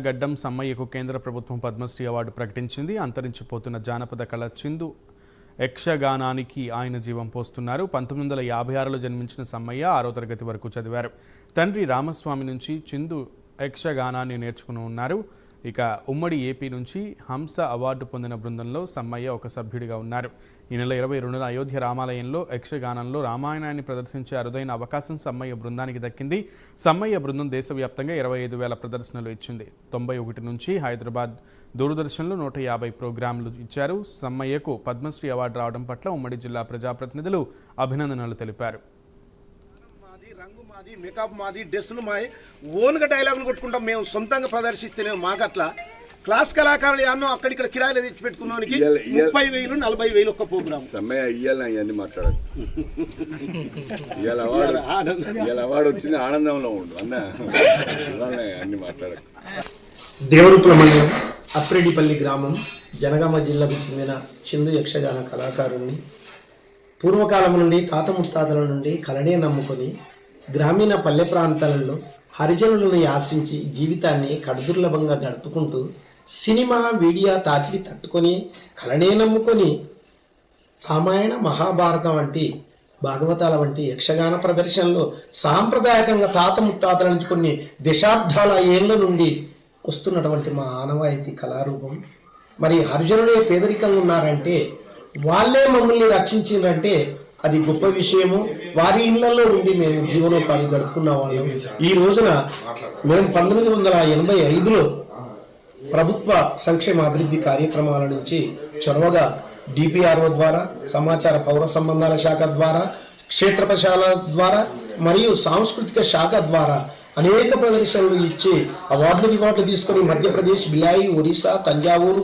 గడ్డం సమ్మయ్యకు కేంద్ర ప్రభుత్వం పద్మశ్రీ అవార్డు ప్రకటించింది. అంతరించిపోతున్న జానపద కళ చిందు యక్షగానానికి ఆయన జీవం పోస్తున్నారు. 1956లో జన్మించిన సమ్మయ్య 6వ తరగతి వరకు చదివారు. తండ్రి రామస్వామి నుంచి చిందు యక్షగానాన్ని నేర్చుకుని ఉన్నారు. ఇక ఉమ్మడి ఏపీ నుంచి హంస అవార్డు పొందిన బృందంలో సమ్మయ్య ఒక సభ్యుడిగా ఉన్నారు. ఈ నెల 22న అయోధ్య రామాలయంలో యక్షగానంలో రామాయణాన్ని ప్రదర్శించే అరుదైన అవకాశం సమ్మయ్య బృందానికి దక్కింది. సమ్మయ్య బృందం దేశవ్యాప్తంగా 25,000 ప్రదర్శనలు ఇచ్చింది. 91 నుంచి హైదరాబాద్ దూరదర్శన్లో 150 ప్రోగ్రాంలు ఇచ్చారు. సమ్మయ్యకు పద్మశ్రీ అవార్డు రావడం పట్ల ఉమ్మడి జిల్లా ప్రజాప్రతినిధులు అభినందనలు తెలిపారు. రంగు మాది, మేకప్ మాది, డ్రెస్సులు మాది, ఓన్గా డైలాగులు కొట్టుకుంటాం. మేము సొంతంగా ప్రదర్శిస్తేనే మాకు అట్లా క్లాస్ కళాకారులు అన్నో అక్కడిక్కడ కిరాయిలు తెచ్చి పెట్టుకున్నానికి 30,000 40,000 ఒక్క ప్రోగ్రామ్. అన్ని మాట్లాడదు. అవార్డు వచ్చింది, ఆనందంలో ఉండు అన్న అన్ని మాట్లాడదు. దేవరూపుల మండలం అప్రెడ్డిపల్లి గ్రామం జనగామ జిల్లాకు చెందిన చిందు యక్షగాన కళాకారుణ్ణి. పూర్వకాలం నుండి తాత ముత్తాతల నుండి కళనే నమ్ముకొని గ్రామీణ పల్లె ప్రాంతాలలో హరిజనులను యాసించి జీవితాన్ని కడుదుర్లభంగా గడుపుకుంటూ సినిమా మీడియా తాకిడి తట్టుకొని కళనే నమ్ముకొని రామాయణ మహాభారతం వంటి భాగవతాల వంటి యక్షగాన ప్రదర్శనలో సాంప్రదాయకంగా తాత ముత్తాతల నుంచి కొన్ని దశాబ్దాల ఏళ్ల నుండి వస్తున్నటువంటి మా ఆనవాయితీ కళారూపం. మరి హరిజనులే పేదరికంగా ఉన్నారంటే, వాళ్ళే మమ్మల్ని రక్షించిందంటే అది గొప్ప విషయము. వారి ఇళ్లలో ఉండి మేము జీవనోపాధి గడుపుకున్న వాళ్ళం. ఈ రోజున మేము 1985లో ప్రభుత్వ సంక్షేమ అభివృద్ధి కార్యక్రమాల నుంచి చొరవగా డిపిఆర్ఓ ద్వారా, సమాచార పౌర సంబంధాల శాఖ ద్వారా, క్షేత్రపశాల ద్వారా మరియు సాంస్కృతిక శాఖ ద్వారా అనేక ప్రదర్శనలు ఇచ్చి అవార్డులు రివార్డులు తీసుకొని మధ్యప్రదేశ్, బిలాయి, ఒరిస్సా, తంజావూరు